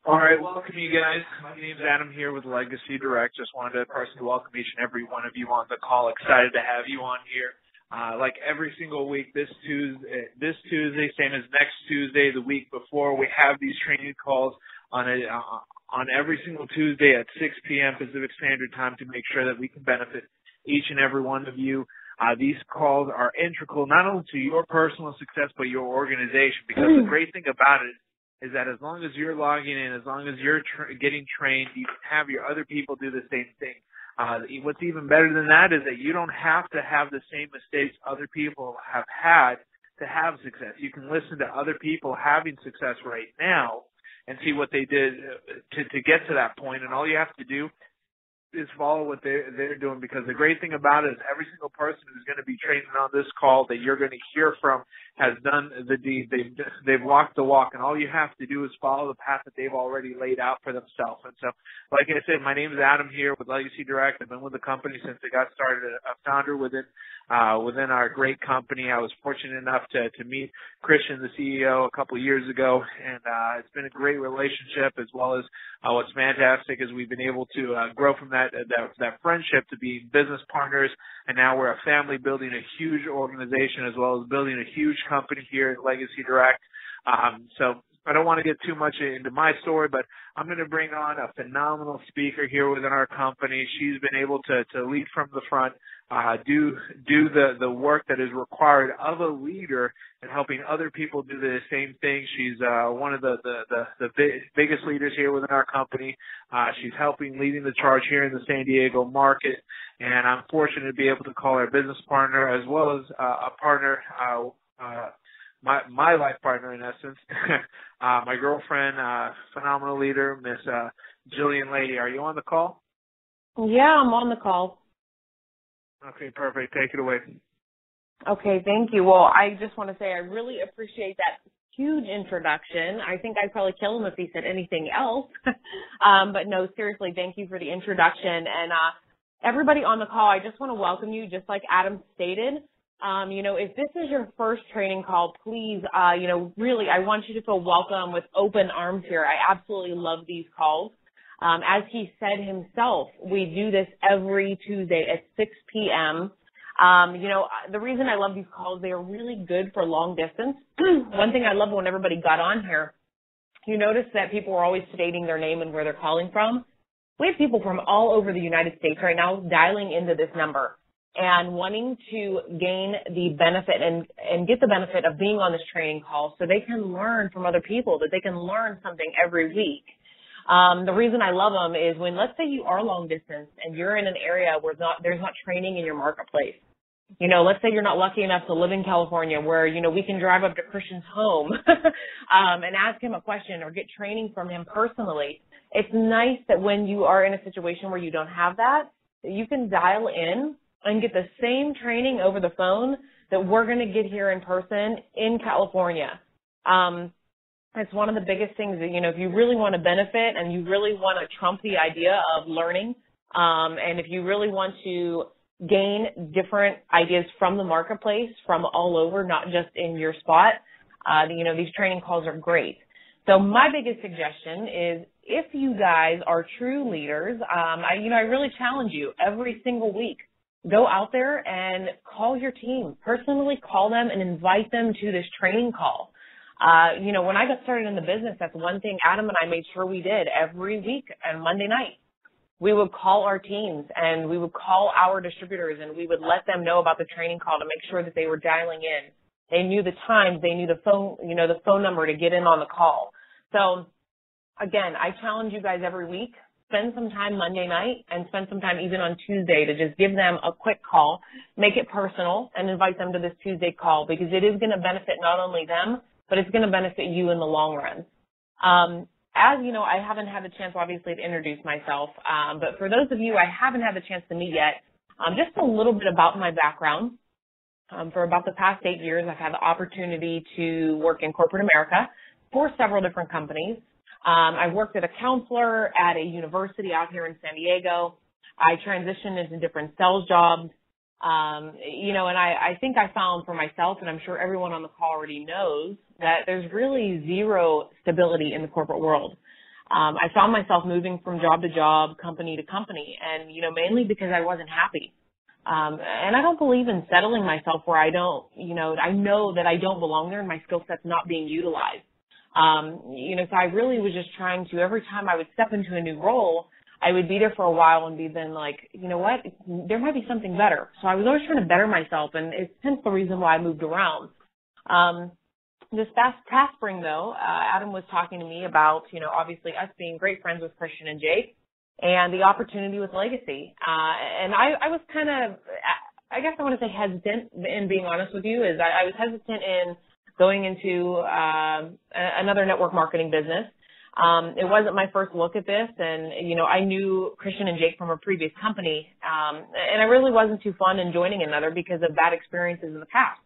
All right, welcome you guys. My name's Adam here with Legacy Direct. Just wanted to personally welcome each and every one of you on the call. Excited to have you on here. Like every single week, this Tuesday, same as next Tuesday, the week before, we have these training calls on every single Tuesday at 6 p.m. Pacific Standard Time to make sure that we can benefit each and every one of you. These calls are integral not only to your personal success but your organization, because the great thing about it is that as long as you're logging in, as long as you're getting trained, you can have your other people do the same thing. What's even better than that is that you don't have to have the same mistakes other people have had to have success. You can listen to other people having success right now and see what they did to get to that point, and all you have to do is follow what they're doing, because the great thing about it is every single person who's going to be training on this call that you're going to hear from has done the deed. They've walked the walk, and all you have to do is follow the path that they've already laid out for themselves. And so, like I said, my name is Adam here with Legacy Direct. I've been with the company since it got started, a founder within our great company. I was fortunate enough to meet Christian, the CEO, a couple of years ago, and it's been a great relationship, as well as what's fantastic is we've been able to grow from that friendship to being business partners, and now we're a family building a huge organization as well as building a huge company here at Legacy Direct. So I don't want to get too much into my story, but I'm going to bring on a phenomenal speaker here within our company. She's been able to lead from the front, do the work that is required of a leader and helping other people do the same thing. She's one of the biggest leaders here within our company. She's leading the charge here in the San Diego market, and I'm fortunate to be able to call her a business partner as well as a partner, my life partner in essence, my girlfriend, phenomenal leader, Miss Jillian Lady. Are you on the call? Yeah, I'm on the call. Okay, perfect. Take it away. Okay, thank you. Well, I just want to say I really appreciate that huge introduction. I think I'd probably kill him if he said anything else. But no, seriously, thank you for the introduction. And everybody on the call, I just want to welcome you, just like Adam stated. If this is your first training call, please, really, I want you to feel welcome with open arms here. I absolutely love these calls. As he said himself, we do this every Tuesday at 6 p.m. The reason I love these calls, they are really good for long distance. One thing I love when everybody got on here, you notice that people were always stating their name and where they're calling from. We have people from all over the United States right now dialing into this number and wanting to gain the benefit and get the benefit of being on this training call so they can learn from other people, that they can learn something every week. The reason I love them is when, let's say you are long distance and you're in an area where there's not training in your marketplace. Let's say you're not lucky enough to live in California where, we can drive up to Christian's home and ask him a question or get training from him personally. It's nice that when you are in a situation where you don't have that you can dial in and get the same training over the phone that we're going to get here in person in California. It's one of the biggest things that, if you really want to benefit and you really want to trump the idea of learning, and if you really want to gain different ideas from the marketplace, from all over, not just in your spot, these training calls are great. So my biggest suggestion is if you guys are true leaders, I really challenge you every single week. Go out there and call your team. Personally call them and invite them to this training call. When I got started in the business, that's one thing Adam and I made sure we did every week and Monday night. We would call our teams and we would call our distributors and we would let them know about the training call to make sure that they were dialing in. They knew the times, they knew the phone number to get in on the call. So again, I challenge you guys every week. Spend some time Monday night and spend some time even on Tuesday to just give them a quick call, make it personal, and invite them to this Tuesday call because it is going to benefit not only them, but it's going to benefit you in the long run. As you know, I haven't had the chance, obviously, to introduce myself, but for those of you I haven't had the chance to meet yet, just a little bit about my background. For about the past 8 years, I've had the opportunity to work in corporate America for several different companies. I worked as a counselor at a university out here in San Diego. I transitioned into different sales jobs. And I think I found for myself, and I'm sure everyone on the call already knows, that there's really zero stability in the corporate world. I found myself moving from job to job, company to company, and, mainly because I wasn't happy. And I don't believe in settling myself where I don't, I know that I don't belong there and my skill set's not being utilized. So I really was just trying to, every time I would step into a new role, I would be there for a while and be then like, you know what, there might be something better. So I was always trying to better myself, and it's hence the reason why I moved around. This past spring, though, Adam was talking to me about, obviously us being great friends with Christian and Jake and the opportunity with Legacy. And I was kind of, I guess I want to say hesitant, in being honest with you, is I was hesitant in going into another network marketing business. It wasn't my first look at this, and, I knew Christian and Jake from a previous company, and I really wasn't too fond in joining another because of bad experiences in the past.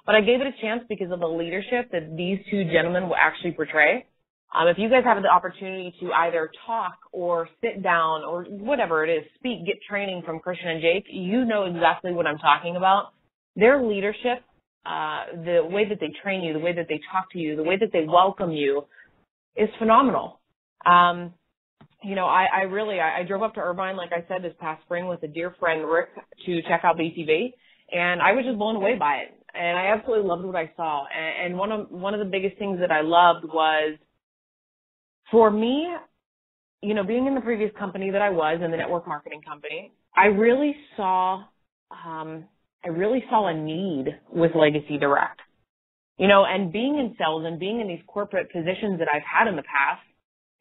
But I gave it a chance because of the leadership that these two gentlemen will actually portray. If you guys have the opportunity to either talk or sit down or whatever it is, speak, get training from Christian and Jake, you know exactly what I'm talking about. Their leadership, the way that they train you, the way that they talk to you, the way that they welcome you is phenomenal. I drove up to Irvine, like I said, this past spring with a dear friend, Rick, to check out BTV, and I was just blown away by it. And I absolutely loved what I saw. And one of the biggest things that I loved was, for me, being in the previous company that I was, in the network marketing company, I really saw a need with Legacy Direct. And being in sales and being in these corporate positions that I've had in the past,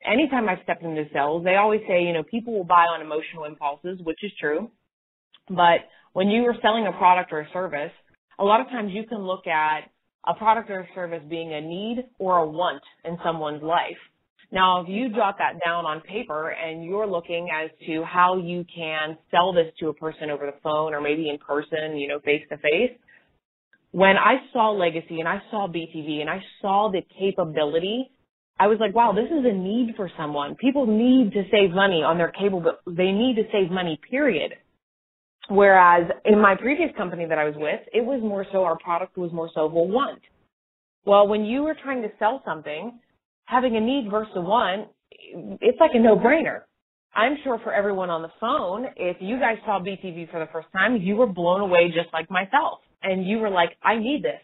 anytime I've stepped into sales, they always say, people will buy on emotional impulses, which is true. But when you are selling a product or a service, a lot of times you can look at a product or a service being a need or a want in someone's life. Now, if you jot that down on paper and you're looking as to how you can sell this to a person over the phone or maybe in person, face to face, when I saw Legacy and I saw BTV and I saw the capability, I was like, wow, this is a need for someone. People need to save money on their cable bill. They need to save money, period. Whereas in my previous company that I was with, it was more so, our product was more so of a want. Well, when you were trying to sell something, having a need versus a want, it's like a no-brainer. I'm sure for everyone on the phone, if you guys saw BTV for the first time, you were blown away just like myself. And you were like, I need this.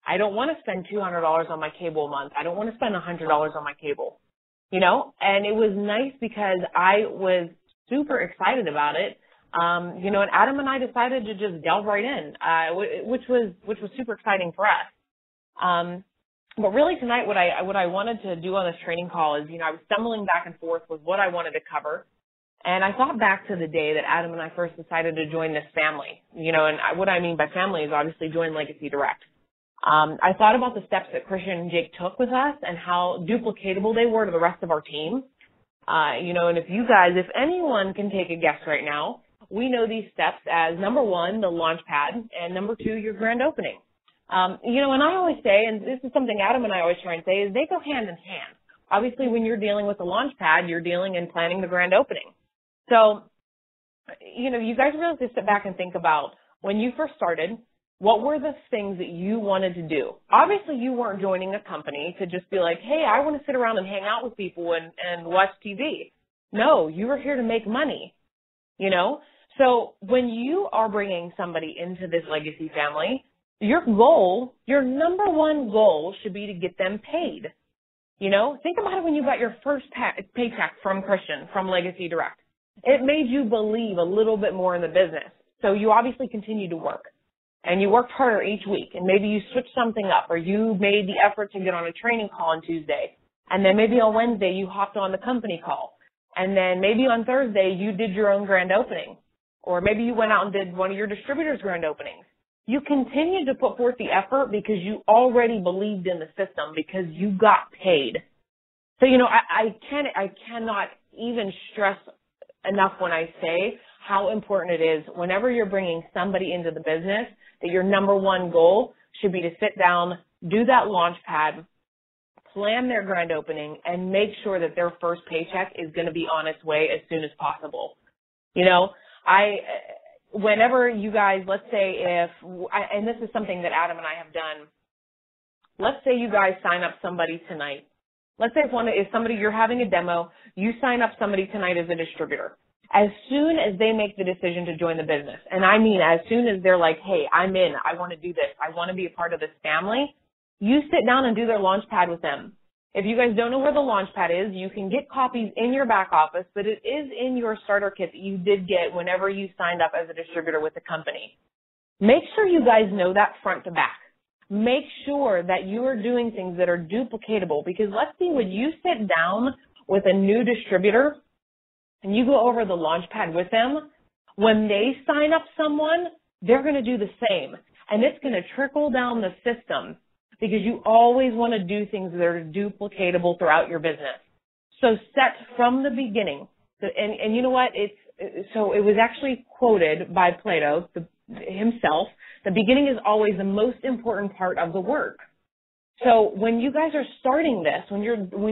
I don't want to spend $200 on my cable a month. I don't want to spend $100 on my cable, And it was nice because I was super excited about it. And Adam and I decided to just delve right in, which was super exciting for us. But really tonight, what I wanted to do on this training call is, I was stumbling back and forth with what I wanted to cover. And I thought back to the day that Adam and I first decided to join this family, and what I mean by family is obviously join Legacy Direct. I thought about the steps that Christian and Jake took with us and how duplicatable they were to the rest of our team. And if anyone can take a guess right now, we know these steps as number one, the launch pad, and number two, your grand opening. And I always say, and this is something Adam and I always try and say, is they go hand in hand. Obviously, when you're dealing with the launch pad, you're dealing and planning the grand opening. So, you guys really have to sit back and think about when you first started, what were the things that you wanted to do? Obviously, you weren't joining a company to just be like, hey, I want to sit around and hang out with people and watch TV. No, you were here to make money, So when you are bringing somebody into this Legacy family, your number one goal should be to get them paid. Think about it when you got your first paycheck from Christian, from Legacy Direct. It made you believe a little bit more in the business. So you obviously continued to work. And you worked harder each week. And maybe you switched something up, or you made the effort to get on a training call on Tuesday. And then maybe on Wednesday you hopped on the company call. And then maybe on Thursday you did your own grand opening. Or maybe you went out and did one of your distributors' grand openings. You continued to put forth the effort because you already believed in the system, because you got paid. So, I cannot even stress enough when I say how important it is whenever you're bringing somebody into the business that your number one goal should be to sit down, do that launch pad, plan their grand opening, and make sure that their first paycheck is going to be on its way as soon as possible. Whenever you guys, let's say and this is something that Adam and I have done, let's say you guys sign up somebody tonight let's say if somebody, you're having a demo, you sign up somebody tonight as a distributor. As soon as they make the decision to join the business, and I mean as soon as they're like, hey, I'm in, I want to do this, I want to be a part of this family, you sit down and do their launch pad with them. If you guys don't know where the launch pad is, you can get copies in your back office, but it is in your starter kit that you did get whenever you signed up as a distributor with the company. Make sure you guys know that front to back. Make sure that you are doing things that are duplicatable, because let's see, when you sit down with a new distributor and you go over the launch pad with them, when they sign up someone, they're going to do the same. And it's going to trickle down the system, because you always want to do things that are duplicatable throughout your business. So set from the beginning. And you know what? It was actually quoted by Plato himself. The beginning is always the most important part of the work. So when you guys are starting this, when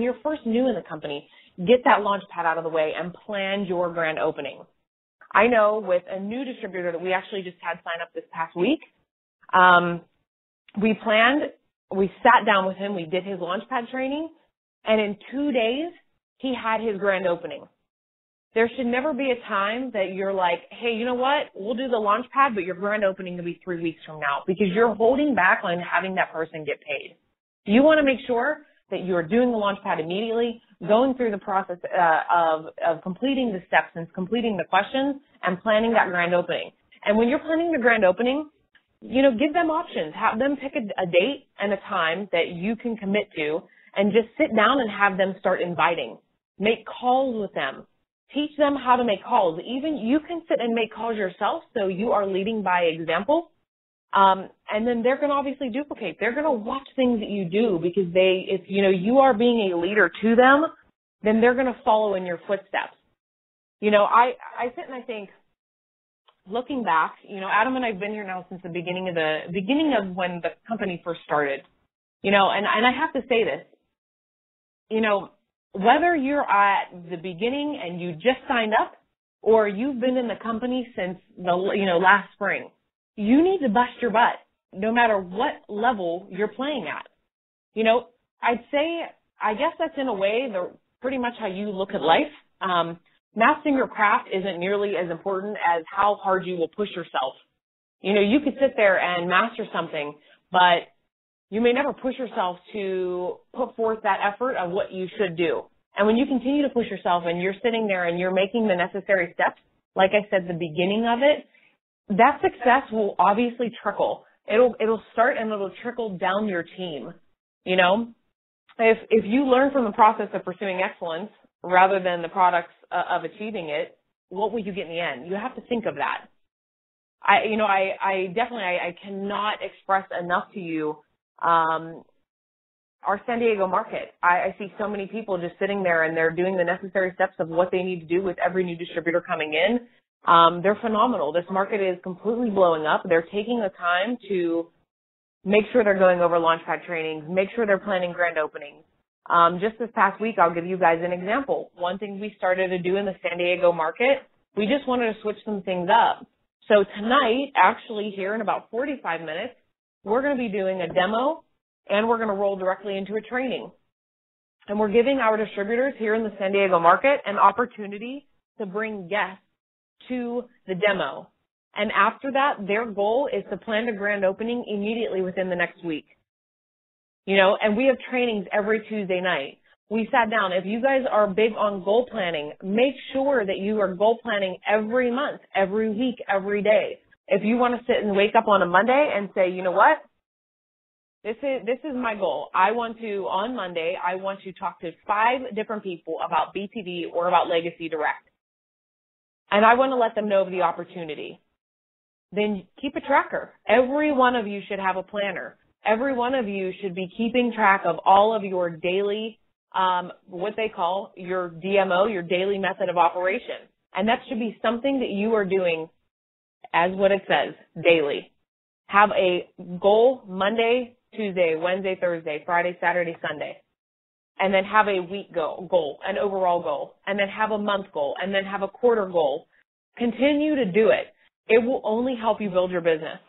you're first new in the company, get that launch pad out of the way and plan your grand opening. I know with a new distributor that we actually just had sign up this past week, we sat down with him, we did his launch pad training, and in 2 days, he had his grand opening. There should never be a time that you're like, hey, you know what, we'll do the launch pad, but your grand opening will be 3 weeks from now, because you're holding back on having that person get paid. You want to make sure that you're doing the launch pad immediately, going through the process of completing the steps and completing the questions and planning that grand opening. And when you're planning the grand opening, give them options. Have them pick a date and a time that you can commit to, and just sit down and have them start inviting. Make calls with them. Teach them how to make calls. Even you can sit and make calls yourself, so you are leading by example. And then they're going to obviously duplicate. They're going to watch things that you do, because if you are being a leader to them, then they're going to follow in your footsteps. I sit and I think, looking back, Adam and I've been here now since the beginning of when the company first started. And I have to say this, whether you're at the beginning and you just signed up, or you've been in the company since last spring, you need to bust your butt, no matter what level you're playing at. I guess that's in a way pretty much how you look at life. Mastering your craft isn't nearly as important as how hard you will push yourself. You could sit there and master something, but you may never push yourself to put forth that effort of what you should do. And when you continue to push yourself and you're sitting there and you're making the necessary steps, like I said, the beginning of it, that success will obviously trickle. It'll start and it'll trickle down your team. If you learn from the process of pursuing excellence rather than the products of achieving it, what will you get in the end? You have to think of that. I cannot express enough to you, our San Diego market. I see so many people just sitting there and they're doing the necessary steps of what they need to do with every new distributor coming in. They're phenomenal. This market is completely blowing up. They're taking the time to make sure they're going over launchpad trainings, make sure they're planning grand openings. Just this past week, I'll give you guys an example. One thing we started to do in the San Diego market, we just wanted to switch some things up. So tonight, actually here in about 45 minutes, we're going to be doing a demo and we're going to roll directly into a training. And we're giving our distributors here in the San Diego market an opportunity to bring guests to the demo. And after that, their goal is to plan a grand opening immediately within the next week. And we have trainings every Tuesday night. We sat down. If you guys are big on goal planning, make sure that you are goal planning every month, every week, every day. If you want to sit and wake up on a Monday and say, you know what? This is my goal. On Monday, I want to talk to 5 different people about BTV or about Legacy Direct. And I want to let them know of the opportunity. Then keep a tracker. Every one of you should have a planner. Every one of you should be keeping track of all of your daily, what they call your DMO, your daily method of operation. And that should be something that you are doing as what it says, daily. Have a goal Monday, Tuesday, Wednesday, Thursday, Friday, Saturday, Sunday. And then have a week goal, an overall goal. And then have a month goal. And then have a quarter goal. Continue to do it. It will only help you build your business.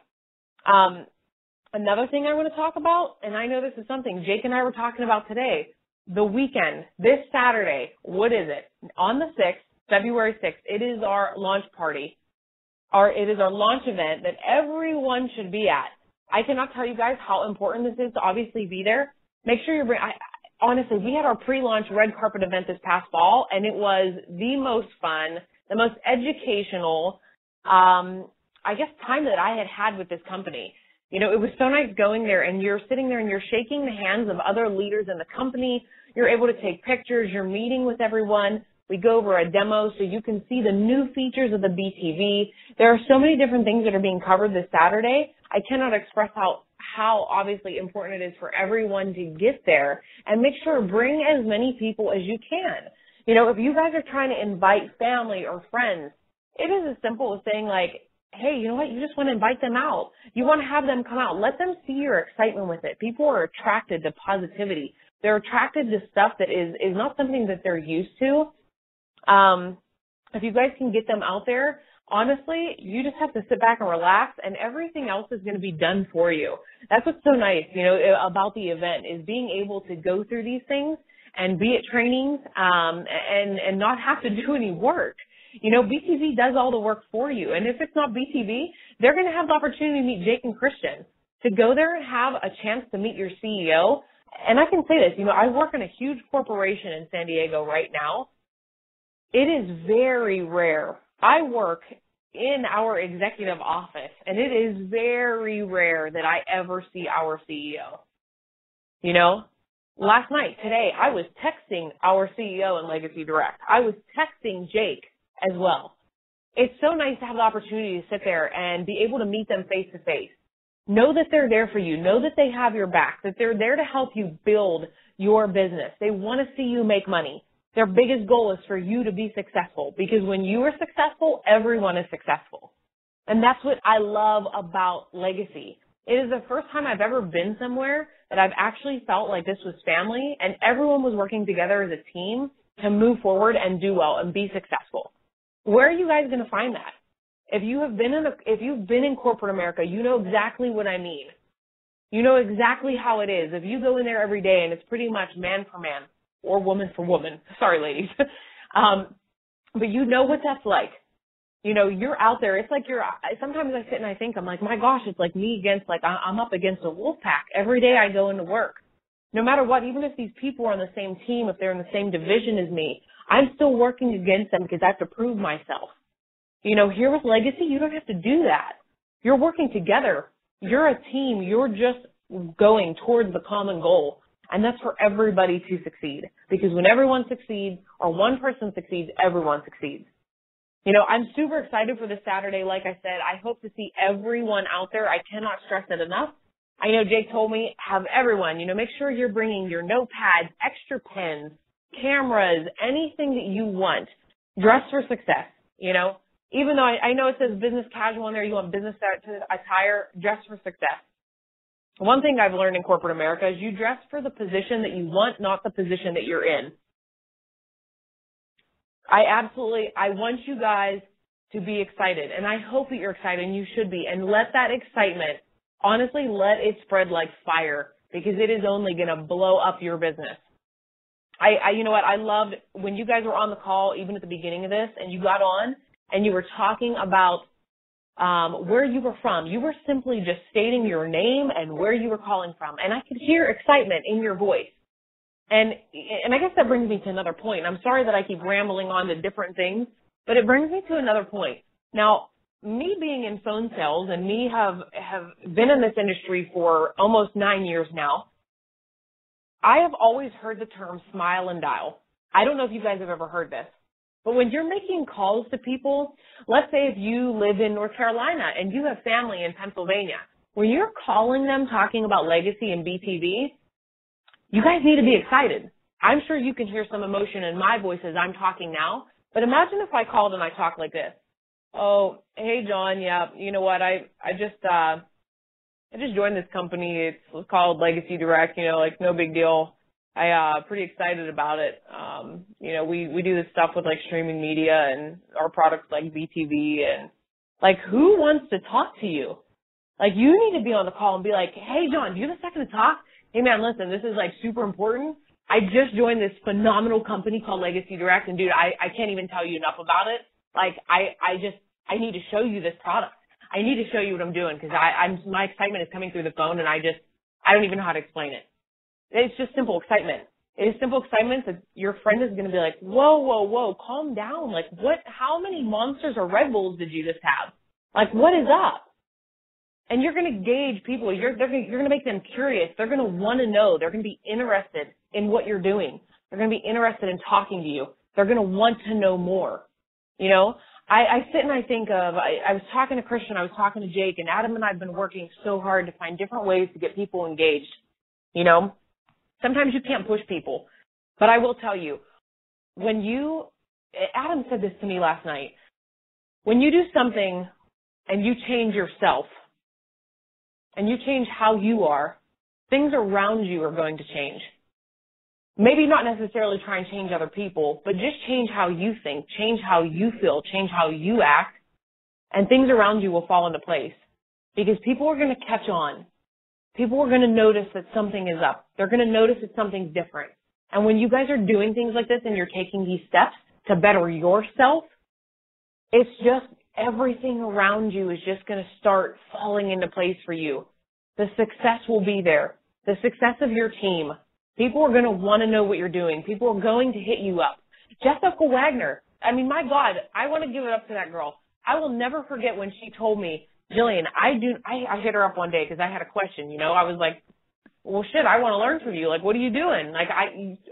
Another thing I want to talk about, and I know this is something Jake and I were talking about today, the weekend, this Saturday, what is it? On the 6th, February 6th, it is our launch party. It is our launch event that everyone should be at. I cannot tell you guys how important this is to obviously be there. Make sure honestly, we had our pre-launch red carpet event this past fall, and it was the most fun, the most educational, I guess, time that I had with this company. You know, it was so nice going there, and you're sitting there and you're shaking the hands of other leaders in the company. You're able to take pictures. You're meeting with everyone. We go over a demo so you can see the new features of the BTV. There are so many different things that are being covered this Saturday. I cannot express how obviously important it is for everyone to get there, and make sure bring as many people as you can. You know, if you guys are trying to invite family or friends, it is as simple as saying like, hey, you know what, you just want to invite them out. You want to have them come out. Let them see your excitement with it. People are attracted to positivity. They're attracted to stuff that is not something that they're used to. If you guys can get them out there, honestly, you just have to sit back and relax, and everything else is going to be done for you. That's what's so nice, you know, about the event, is being able to go through these things and be at trainings, and not have to do any work. You know, BTV does all the work for you. And if it's not BTV, they're going to have the opportunity to meet Jake and Christian, to go there and have a chance to meet your CEO. And I can say this, you know, I work in a huge corporation in San Diego right now. It is very rare. I work in our executive office, and it is very rare that I ever see our CEO. You know, last night, today, I was texting our CEO in Legacy Direct. I was texting Jake as well. It's so nice to have the opportunity to sit there and be able to meet them face to face. Know that they're there for you. Know that they have your back, that they're there to help you build your business. They want to see you make money. Their biggest goal is for you to be successful, because when you are successful, everyone is successful. And that's what I love about Legacy. It is the first time I've ever been somewhere that I've actually felt like this was family and everyone was working together as a team to move forward and do well and be successful. Where are you guys going to find that? If you've been in corporate America, you know exactly what I mean. You know exactly how it is. If you go in there every day and it's pretty much man for man, or woman for woman. Sorry, ladies. But you know what that's like. You know, you're out there. It's like sometimes I sit and I think, I'm like, my gosh, it's like me against, like, I'm up against a wolf pack. Every day I go into work. No matter what, even if these people are on the same team, if they're in the same division as me, I'm still working against them because I have to prove myself. You know, here with Legacy, you don't have to do that. You're working together. You're a team. You're just going towards the common goal. And that's for everybody to succeed. Because when everyone succeeds, or one person succeeds, everyone succeeds. You know, I'm super excited for this Saturday. Like I said, I hope to see everyone out there. I cannot stress it enough. I know Jake told me, have everyone, you know, make sure you're bringing your notepads, extra pens, cameras, anything that you want. Dress for success, you know. Even though I know it says business casual in there, you want business attire, dress for success. One thing I've learned in corporate America is you dress for the position that you want, not the position that you're in. I want you guys to be excited, and I hope that you're excited, and you should be, and let that excitement, honestly, let it spread like fire, because it is only going to blow up your business. You know what, I loved when you guys were on the call, even at the beginning of this, and you got on, and you were talking about where you were from. You were simply just stating your name and where you were calling from. And I could hear excitement in your voice. And I guess that brings me to another point. I'm sorry that I keep rambling on to different things, but it brings me to another point. Now, me being in phone sales and me have been in this industry for almost 9 years now, I have always heard the term smile and dial. I don't know if you guys have ever heard this. But when you're making calls to people, let's say if you live in North Carolina and you have family in Pennsylvania, when you're calling them talking about Legacy and BTV, you guys need to be excited. I'm sure you can hear some emotion in my voice as I'm talking now, but imagine if I called and I talked like this. Oh, hey, John, yeah, you know what, I just joined this company. It's called Legacy Direct, you know, like no big deal. Pretty excited about it. You know, we do this stuff with like streaming media and our products like BTV, and like who wants to talk to you? Like you need to be on the call and be like, hey John, do you have a second to talk? Hey man, listen, this is like super important. I just joined this phenomenal company called Legacy Direct, and dude, I can't even tell you enough about it. Like, I need to show you this product. I need to show you what I'm doing because my excitement is coming through the phone, and I don't even know how to explain it. It's just simple excitement. It is simple excitement that your friend is going to be like, whoa, calm down. Like, how many Monsters or Red Bulls did you just have? Like, what is up? And you're going to gauge people. You're going to make them curious. They're going to want to know. They're going to be interested in what you're doing. They're going to be interested in talking to you. They're going to want to know more. You know, I sit and I think of, I was talking to Christian, I was talking to Jake, and Adam and I have been working so hard to find different ways to get people engaged. You know, sometimes you can't push people. But I will tell you, Adam said this to me last night, when you do something and you change yourself, and you change how you are, things around you are going to change. Maybe not necessarily try and change other people, but just change how you think, change how you feel, change how you act, and things around you will fall into place. Because people are going to catch on. People are going to notice that something is up. They're going to notice that something's different. And when you guys are doing things like this and you're taking these steps to better yourself, it's just everything around you is just going to start falling into place for you. The success will be there. The success of your team. People are going to want to know what you're doing. People are going to hit you up. Jessica Wagner. I mean, my God, I want to give it up to that girl. I will never forget when she told me, Jillian, I hit her up one day because I had a question, you know. I was like, well, shit, I want to learn from you. Like, what are you doing? Like,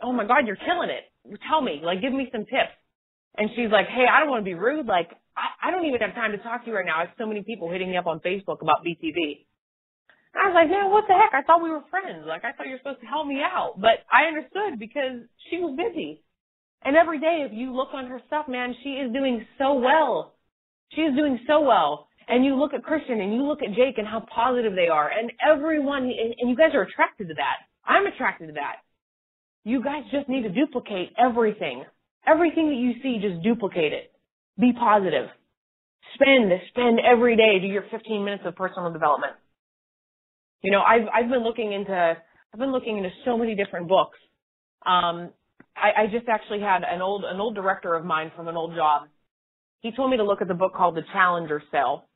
oh my God, you're killing it. Tell me, like, give me some tips. And she's like, hey, I don't want to be rude. Like, I don't even have time to talk to you right now. I have so many people hitting me up on Facebook about BTV. I was like, man, what the heck? I thought we were friends. Like, I thought you were supposed to help me out. But I understood because she was busy. And every day, if you look on her stuff, man, she is doing so well. She is doing so well. And you look at Christian and you look at Jake and how positive they are. And everyone, and you guys are attracted to that. I'm attracted to that. You guys just need to duplicate everything. Everything that you see, just duplicate it. Be positive. Spend every day, do your 15 minutes of personal development. You know, I've been looking into so many different books. I just actually had an old director of mine from an old job. He told me to look at the book called The Challenger Cell.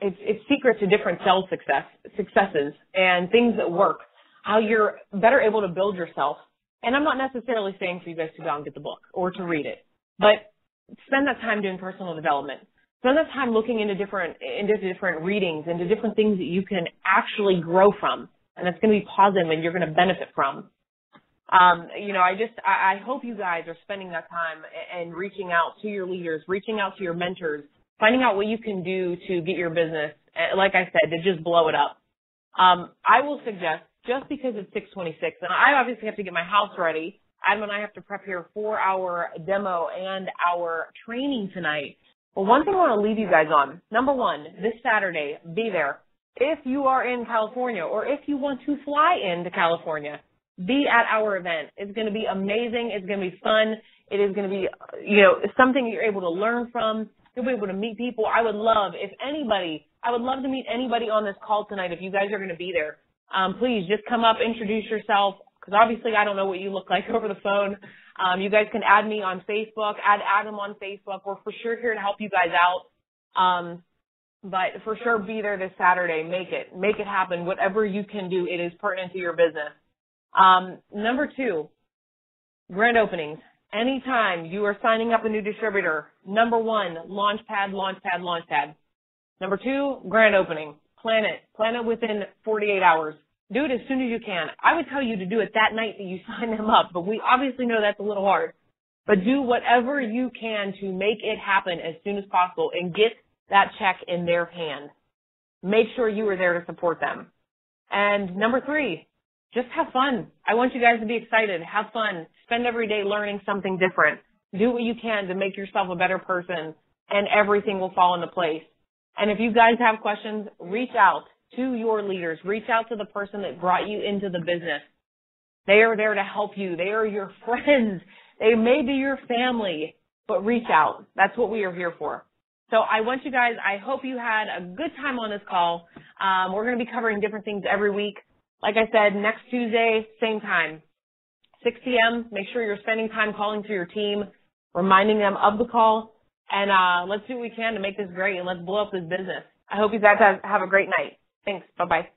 It's secrets to different cell successes and things that work, how you're better able to build yourself. And I'm not necessarily saying for you guys to go and get the book or to read it, but spend that time doing personal development. Spend that time looking into different readings, into different things that you can actually grow from, and that's going to be positive and you're going to benefit from. You know, I hope you guys are spending that time and reaching out to your leaders, reaching out to your mentors, finding out what you can do to get your business, like I said, to just blow it up. I will suggest, just because it's 6:26, and I obviously have to get my house ready. Adam and I have to prep here for our demo and our training tonight. But one thing I want to leave you guys on, number one, this Saturday, be there. If you are in California or if you want to fly into California, be at our event. It's going to be amazing. It's going to be fun. It is going to be, you know, something you're able to learn from. You'll be able to meet people. I would love to meet anybody on this call tonight if you guys are going to be there. Please just come up, introduce yourself, because obviously I don't know what you look like over the phone. You guys can add me on Facebook, add Adam on Facebook. We're for sure here to help you guys out. But for sure be there this Saturday. Make it happen. Whatever you can do, it is pertinent to your business. Number two, grand openings. Anytime you are signing up a new distributor, number one, Launchpad. Number two, grand opening. Plan it within 48 hours. Do it as soon as you can. I would tell you to do it that night that you sign them up, but we obviously know that's a little hard. But do whatever you can to make it happen as soon as possible and get that check in their hand. Make sure you are there to support them. And number three, just have fun. I want you guys to be excited. Have fun. Spend every day learning something different. Do what you can to make yourself a better person, and everything will fall into place. And if you guys have questions, reach out to your leaders. Reach out to the person that brought you into the business. They are there to help you. They are your friends. They may be your family, but reach out. That's what we are here for. So I want you guys, I hope you had a good time on this call. We're going to be covering different things every week. like I said, next Tuesday, same time, 6 p.m. Make sure you're spending time calling to your team, reminding them of the call, and let's do what we can to make this great, and let's blow up this business. I hope you guys have a great night. Thanks. Bye-bye.